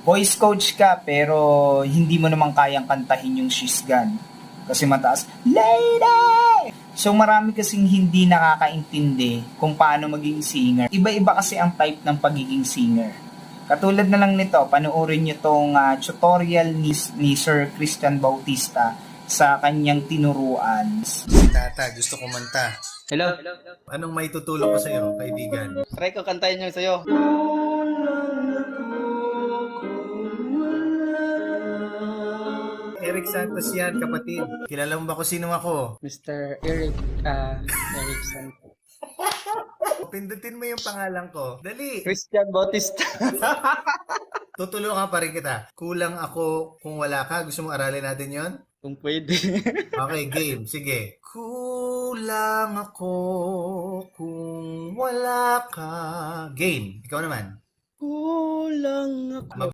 voice coach ka pero hindi mo naman kayang kantahin yung She's Gone kasi mataas, Lady! So marami kasing hindi nakakaintindi kung paano maging singer. Iba-iba kasi ang type ng pagiging singer. Katulad na lang nito, panoorin nyo tong tutorial ni Sir Christian Bautista sa kanyang tinuruan. Tata, gusto kumanta. Hello? Anong may tutulong ko sa'yo, kaibigan? Try ko kantahin yung sa'yo. Eric Santos yan, kapatid. Kilala mo ba kung sino ako? Mr. Eric, Erickson. Pindutin mo yung pangalan ko. Dali! Christian Bautista. Tutulungan pa rin kita. Kulang ako kung wala ka. Gusto mo aralin natin yon? Kung pwede. Okay, game. Sige. Kulang ako kung wala ka. Game. Ikaw naman. Kulang ako.